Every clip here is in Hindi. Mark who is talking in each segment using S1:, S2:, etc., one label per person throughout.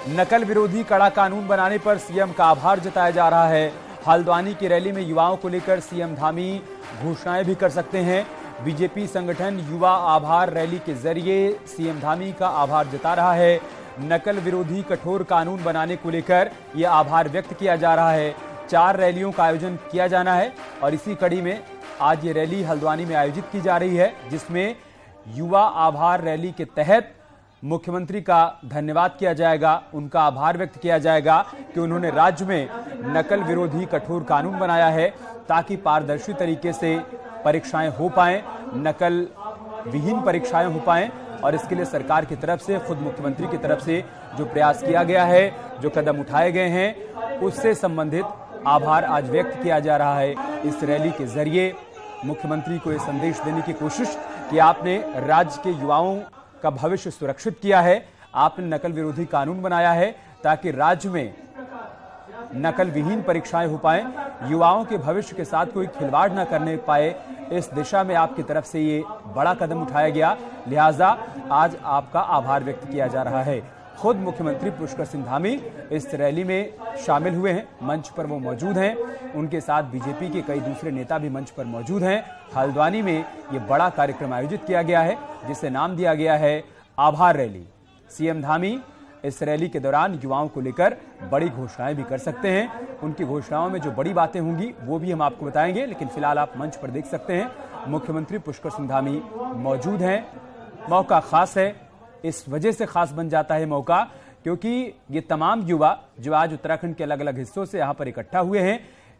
S1: नकल विरोधी कड़ा कानून बनाने पर सीएम का आभार जताया जा रहा है। हल्द्वानी की रैली में युवाओं को लेकर सीएम धामी घोषणाएं भी कर सकते हैं। बीजेपी संगठन युवा आभार रैली के जरिए सीएम धामी का आभार जता रहा है। नकल विरोधी कठोर कानून बनाने को लेकर यह आभार व्यक्त किया जा रहा है। 4 रैलियों का आयोजन किया जाना है और इसी कड़ी में आज ये रैली हल्द्वानी में आयोजित की जा रही है, जिसमें युवा आभार रैली के तहत मुख्यमंत्री का धन्यवाद किया जाएगा, उनका आभार व्यक्त किया जाएगा कि उन्होंने राज्य में नकल विरोधी कठोर कानून बनाया है ताकि पारदर्शी तरीके से परीक्षाएं हो पाएं, नकल विहीन परीक्षाएं हो पाएं। और इसके लिए सरकार की तरफ से, खुद मुख्यमंत्री की तरफ से जो प्रयास किया गया है, जो कदम उठाए गए हैं, उससे संबंधित आभार आज व्यक्त किया जा रहा है। इस रैली के जरिए मुख्यमंत्री को यह संदेश देने की कोशिश कि आपने राज्य के युवाओं का भविष्य सुरक्षित किया है, आपने नकल विरोधी कानून बनाया है ताकि राज्य में नकल विहीन परीक्षाएं हो पाएं, युवाओं के भविष्य के साथ कोई खिलवाड़ न करने पाए। इस दिशा में आपकी तरफ से ये बड़ा कदम उठाया गया, लिहाजा आज आपका आभार व्यक्त किया जा रहा है। खुद मुख्यमंत्री पुष्कर सिंह धामी इस रैली में शामिल हुए हैं, मंच पर वो मौजूद हैं, उनके साथ बीजेपी के कई दूसरे नेता भी मंच पर मौजूद हैं। हल्द्वानी में ये बड़ा कार्यक्रम आयोजित किया गया है जिसे नाम दिया गया है आभार रैली। सीएम धामी इस रैली के दौरान युवाओं को लेकर बड़ी घोषणाएं भी कर सकते हैं। उनकी घोषणाओं में जो बड़ी बातें होंगी वो भी हम आपको बताएंगे, लेकिन फिलहाल आप मंच पर देख सकते हैं मुख्यमंत्री पुष्कर सिंह धामी मौजूद हैं। मौका खास है, इस वजह से खास बन जाता है मौका क्योंकि ये तमाम युवा जो आज उत्तराखंड के अलग अलग हिस्सों से यहाँ पर इकट्ठा हुए हैं,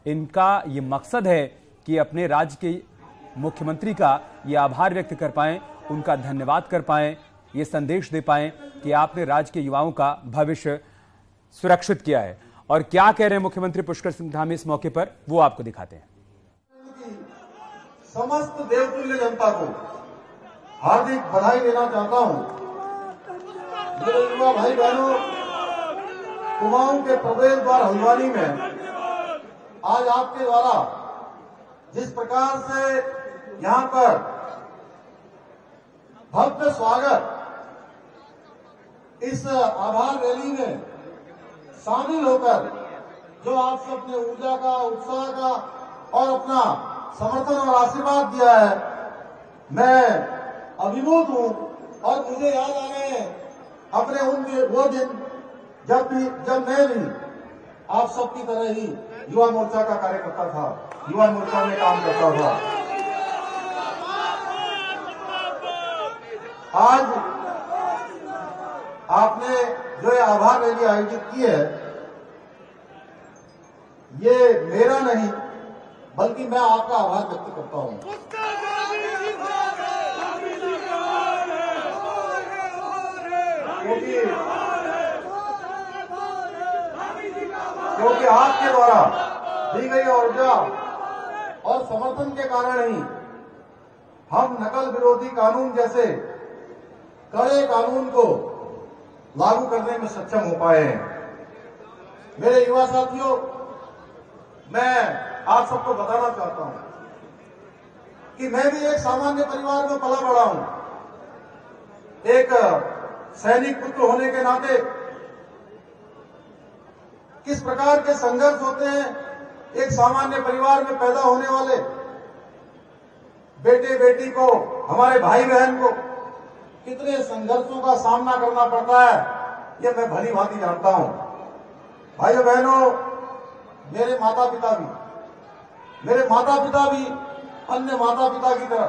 S1: इनका ये मकसद है कि अपने राज्य के मुख्यमंत्री का ये आभार व्यक्त कर पाएं, उनका धन्यवाद कर पाएं, ये संदेश दे पाएं कि आपने राज्य के युवाओं का भविष्य सुरक्षित किया है। और क्या कह रहे हैं मुख्यमंत्री पुष्कर सिंह धामी इस मौके पर, वो आपको दिखाते हैं।
S2: समस्त देवतुल्य जनता को हार्दिक बधाई देना चाहता हूं। मेरे युवा भाई बहनों, कुमाऊं के प्रवेश द्वार हल्द्वानी में आज आपके द्वारा जिस प्रकार से यहां पर भव्य स्वागत इस आभार रैली में शामिल होकर जो आप सबने ऊर्जा का, उत्साह का और अपना समर्थन और आशीर्वाद दिया है, मैं अभिभूत हूं। और मुझे याद आ रहे हैं अपने वो दिन जब मैं भी आप सबकी तरह ही युवा मोर्चा का कार्यकर्ता था, युवा मोर्चा में काम करता था। आज आपने जो ये आभार रैली आयोजित की है, ये मेरा नहीं बल्कि मैं आपका आभार व्यक्त करता हूं। क्योंकि आपके द्वारा दी गई ऊर्जा और समर्थन के कारण ही हम नकल विरोधी कानून जैसे कड़े कानून को लागू करने में सक्षम हो पाए हैं। मेरे युवा साथियों, मैं आप सबको बताना चाहता हूं कि मैं भी एक सामान्य परिवार में पला बड़ा हूं। एक सैनिक पुत्र होने के नाते किस प्रकार के संघर्ष होते हैं, एक सामान्य परिवार में पैदा होने वाले बेटे बेटी को, हमारे भाई बहन को कितने संघर्षों का सामना करना पड़ता है, यह मैं भली भांति जानता हूं। भाइयों बहनों, मेरे माता पिता भी अन्य माता पिता की तरह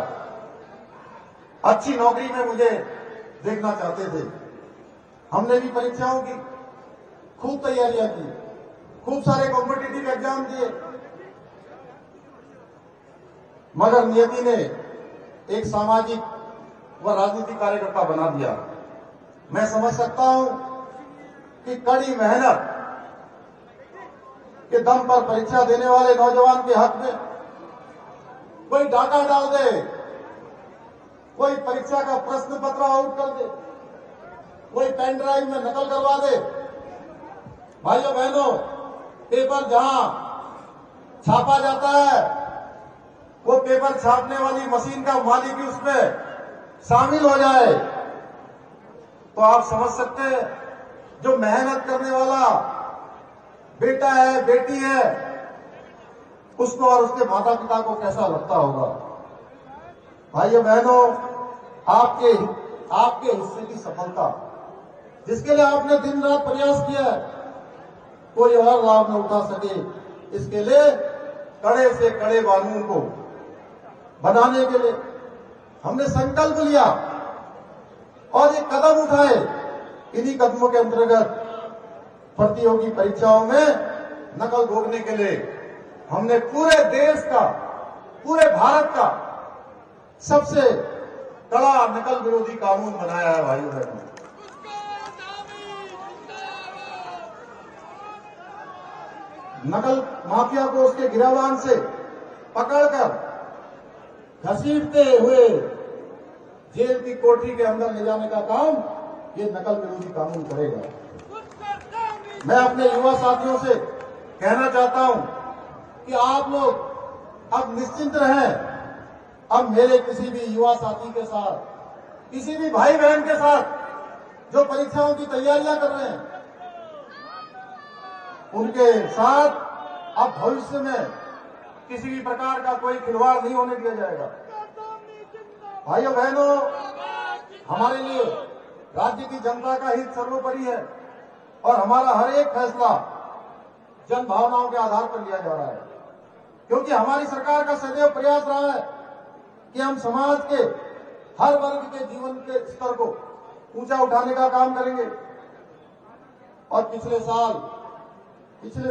S2: अच्छी नौकरी में मुझे देखना चाहते थे। हमने भी परीक्षाओं की खूब तैयारियां की, खूब सारे कॉम्पिटिटिव एग्जाम दिए, मगर नियति ने एक सामाजिक व राजनीतिक कार्यकर्ता बना दिया। मैं समझ सकता हूं कि कड़ी मेहनत के दम पर परीक्षा देने वाले नौजवान के हक में कोई डाका डाल दे, कोई परीक्षा का प्रश्न पत्र आउट कर दे, कोई पेन ड्राइव में नकल करवा दे। भाइयों बहनों, पेपर जहां छापा जाता है, वो पेपर छापने वाली मशीन का मालिक ही उसमें शामिल हो जाए तो आप समझ सकते हैं जो मेहनत करने वाला बेटा है, बेटी है, उसको और उसके माता पिता को कैसा लगता होगा। भाइयों बहनों, आपके हिस्से की सफलता, जिसके लिए आपने दिन रात प्रयास किया है, कोई और लाभ न उठा सके। इसके लिए कड़े से कड़े कानून को बनाने के लिए हमने संकल्प लिया और ये कदम उठाए। इन्हीं कदमों के अंतर्गत प्रतियोगी परीक्षाओं में नकल रोकने के लिए हमने पूरे देश का, पूरे भारत का सबसे कड़ा नकल विरोधी कानून बनाया है। भाइयों बहनों, नकल माफिया को उसके गिरफ्तार से पकड़कर घसीटते हुए जेल की कोठरी के अंदर ले जाने का काम ये नकल विरोधी कानून करेगा। मैं अपने युवा साथियों से कहना चाहता हूं कि आप लोग अब निश्चिंत रहें। अब मेरे किसी भी युवा साथी के साथ, किसी भी भाई बहन के साथ जो परीक्षाओं की तैयारियां कर रहे हैं, उनके साथ अब भविष्य में किसी भी प्रकार का कोई खिलवाड़ नहीं होने दिया जाएगा। भाइयों बहनों, हमारे लिए राज्य की जनता का हित सर्वोपरि है और हमारा हर एक फैसला जन भावनाओं के आधार पर लिया जा रहा है, क्योंकि हमारी सरकार का सदैव प्रयास रहा है कि हम समाज के हर वर्ग के जीवन के स्तर को ऊंचा उठाने का काम करेंगे। और पिछले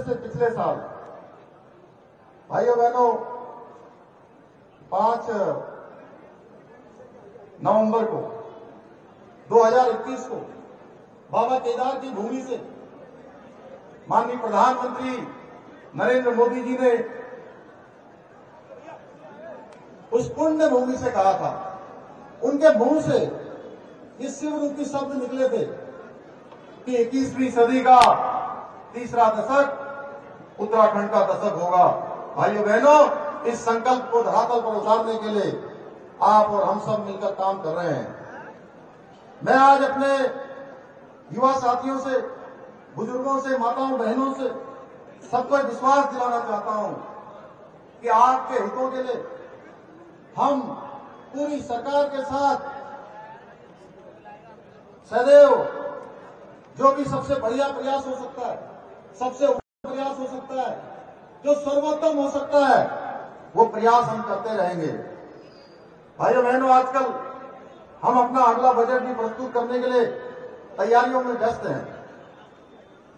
S2: से पिछले साल भाइयों बहनों 5 नवंबर को 2021 को बाबा केदार की भूमि से माननीय प्रधानमंत्री नरेंद्र मोदी जी ने उस पुण्य भूमि से कहा था, उनके मुंह से ये शिव रूपी शब्द निकले थे कि 21वीं सदी का तीसरा दशक उत्तराखंड का दशक होगा। भाइयों बहनों, इस संकल्प को धरातल पर उतारने के लिए आप और हम सब मिलकर काम कर रहे हैं। मैं आज अपने युवा साथियों से, बुजुर्गों से, माताओं बहनों से सबको विश्वास दिलाना चाहता हूं कि आपके हितों के लिए हम पूरी सरकार के साथ सदैव जो भी सबसे बढ़िया प्रयास हो सकता है, सबसे उत्तम प्रयास हो सकता है, जो सर्वोत्तम हो सकता है, वो प्रयास हम करते रहेंगे। भाइयों बहनों, आजकल हम अपना अगला बजट भी प्रस्तुत करने के लिए तैयारियों में व्यस्त हैं।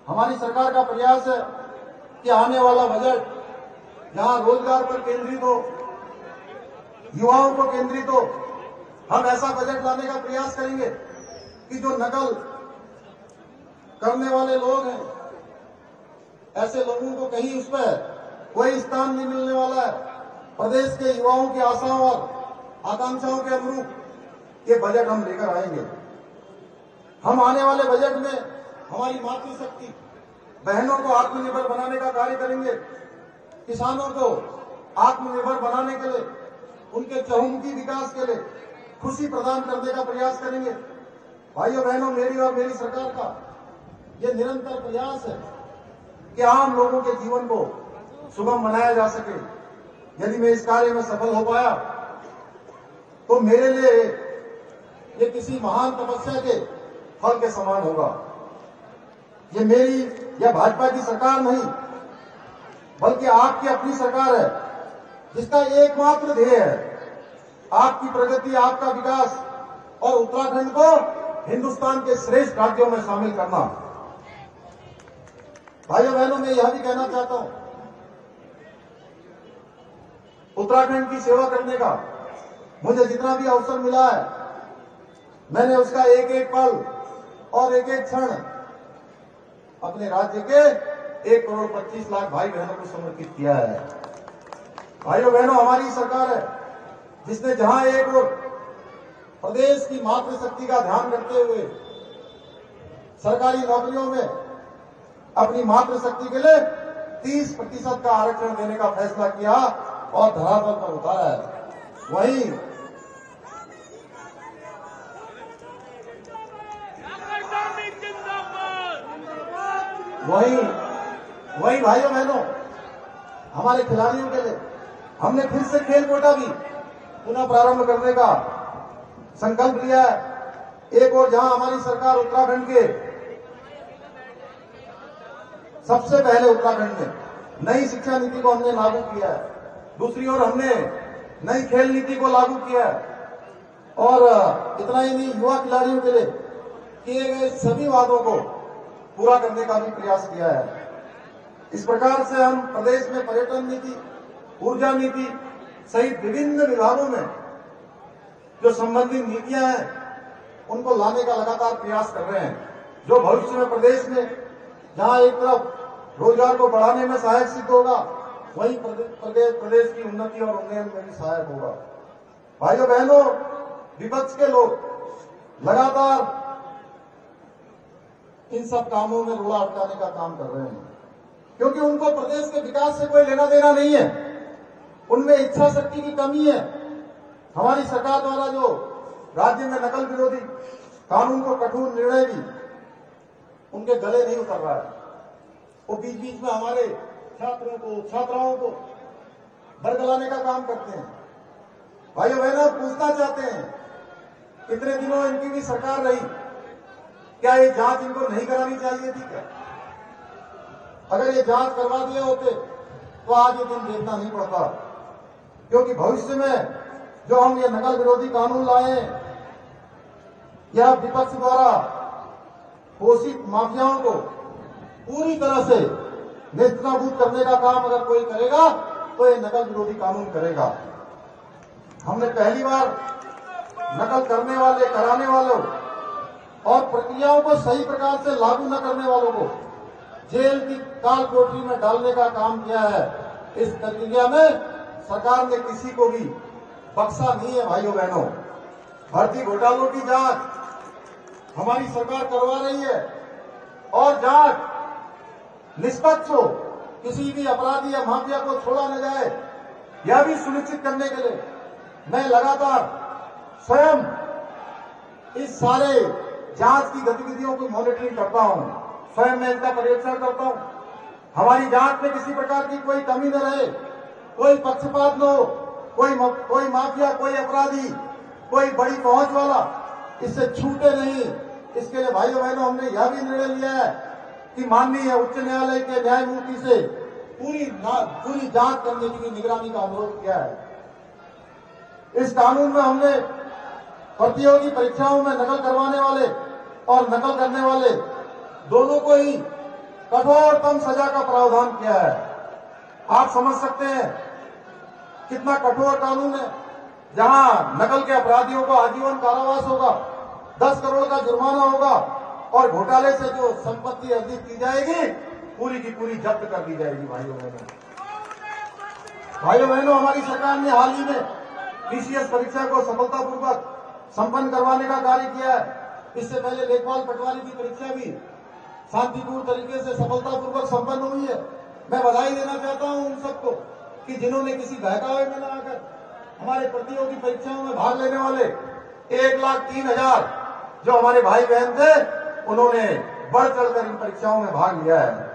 S2: हमारी सरकार का प्रयास है कि आने वाला बजट जहां रोजगार पर केंद्रित हो, युवाओं को केंद्रित हो, हम ऐसा बजट लाने का प्रयास करेंगे कि जो नकल करने वाले लोग हैं, ऐसे लोगों को कहीं उस पर कोई स्थान नहीं मिलने वाला है। प्रदेश के युवाओं की आशाओं और आकांक्षाओं के अनुरूप ये बजट हम लेकर आएंगे। हम आने वाले बजट में हमारी मातृशक्ति बहनों को आत्मनिर्भर बनाने का कार्य करेंगे, किसानों को आत्मनिर्भर बनाने के लिए, उनके चहुमुखी विकास के लिए खुशी प्रदान करने का प्रयास करेंगे। भाइयों बहनों, मेरी और मेरी सरकार का ये निरंतर प्रयास है कि आम लोगों के जीवन को सुगम बनाया जा सके। यदि मैं इस कार्य में सफल हो पाया तो मेरे लिए ये किसी महान तपस्या के फल के समान होगा। ये मेरी या भाजपा की सरकार नहीं, बल्कि आपकी अपनी सरकार है, जिसका एकमात्र ध्येय है आपकी प्रगति, आपका विकास और उत्तराखंड को हिंदुस्तान के श्रेष्ठ राज्यों में शामिल करना। भाइयों बहनों, मैं यह भी कहना चाहता हूं, उत्तराखंड की सेवा करने का मुझे जितना भी अवसर मिला है, मैंने उसका एक एक पल और एक एक क्षण अपने राज्य के 1,25,00,000 भाई बहनों को समर्पित किया है। भाइयों बहनों, हमारी सरकार है जिसने जहां एक और प्रदेश की मातृशक्ति का ध्यान रखते हुए सरकारी नौकरियों में अपनी मातृशक्ति के लिए 30% का आरक्षण देने का फैसला किया और धरातल पर उतारा है। वहीं वही भाइयों बहनों, हमारे खिलाड़ियों के लिए हमने फिर से खेल कोटा भी पुनः प्रारंभ करने का संकल्प लिया है। एक और जहां हमारी सरकार उत्तराखंड के सबसे पहले उत्तराखंड में नई शिक्षा नीति को हमने लागू किया है, दूसरी ओर हमने नई खेल नीति को लागू किया है। और इतना ही नहीं, युवा खिलाड़ियों के लिए किए गए सभी वादों को पूरा करने का भी प्रयास किया है। इस प्रकार से हम प्रदेश में पर्यटन नीति, ऊर्जा नीति सहित विभिन्न विभागों में जो संबंधित नीतियां हैं उनको लाने का लगातार प्रयास कर रहे हैं, जो भविष्य में प्रदेश में जहां एक तरफ रोजगार को बढ़ाने में सहायक सिद्ध होगा, वहीं प्रदेश की उन्नति और उन्नयन में भी सहायक होगा। भाइयों बहनों, विपक्ष के लोग लगातार इन सब कामों में रोड़ा अटकाने का काम कर रहे हैं, क्योंकि उनको प्रदेश के विकास से कोई लेना देना नहीं है। उनमें इच्छा शक्ति की कमी है। हमारी सरकार द्वारा जो राज्य में नकल विरोधी कानून को कठोर निर्णय भी उनके गले नहीं उतर रहा है। वो बीच बीच में हमारे छात्रों को, छात्राओं को बरगलाने का काम करते हैं। भाइयों बहनों, पूछना चाहते हैं, इतने दिनों इनकी भी सरकार रही, क्या ये जांच इनको नहीं करानी चाहिए थी क्या? अगर ये जांच करवा दिए होते तो आज ये दिन देखना नहीं पड़ता, क्योंकि भविष्य में जो हम ये नकल विरोधी कानून लाए, या विपक्ष द्वारा पोषित माफियाओं को पूरी तरह से नेस्तनाबूद करने का काम अगर कोई करेगा तो ये नकल विरोधी कानून करेगा। हमने पहली बार नकल करने वाले, कराने वालों और प्रक्रियाओं को सही प्रकार से लागू न करने वालों को जेल की काल कोठरी में डालने का काम किया है। इस प्रक्रिया में सरकार ने किसी को भी बख्शा नहीं है। भाइयों बहनों, भर्ती घोटालों की जांच हमारी सरकार करवा रही है और जांच निष्पक्ष हो, किसी भी अपराधी या माफिया को छोड़ा न जाए, यह भी सुनिश्चित करने के लिए मैं लगातार स्वयं इस सारे जांच की गतिविधियों की मॉनिटरिंग करता हूं, स्वयं मैं इनका पर्यवेक्षण करता हूं। हमारी जांच में किसी प्रकार की कोई कमी न रहे, कोई पक्षपात न हो, कोई माफिया, कोई अपराधी, कोई बड़ी पहुंच वाला इससे छूटे नहीं। इसके लिए भाइयों बहनों, हमने यह भी निर्णय लिया है कि माननीय उच्च न्यायालय के न्यायमूर्ति से पूरी जांच करने की निगरानी का अनुरोध किया है। इस कानून में हमने प्रतियोगी परीक्षाओं में नकल करवाने वाले और नकल करने वाले दोनों को ही कठोरतम सजा का प्रावधान किया है। आप समझ सकते हैं कितना कठोर कानून है, जहां नकल के अपराधियों को आजीवन कारावास होगा, 10 करोड़ का जुर्माना होगा और घोटाले से जो संपत्ति अर्जित की जाएगी पूरी की पूरी जब्त कर दी जाएगी। भाइयों बहनों, हमारी सरकार ने हाल ही में पीसीएस परीक्षा को सफलतापूर्वक संपन्न करवाने का कार्य किया है। इससे पहले लेखपाल पटवारी की परीक्षा भी शांतिपूर्ण तरीके से सफलतापूर्वक संपन्न हुई है। मैं बधाई देना चाहता हूं उन सबको कि जिन्होंने किसी बहकावे में न आकर हमारे प्रतियोगी परीक्षाओं में भाग लेने वाले 1,03,000 जो हमारे भाई बहन थे, उन्होंने बढ़ चढ़कर इन परीक्षाओं में भाग लिया है।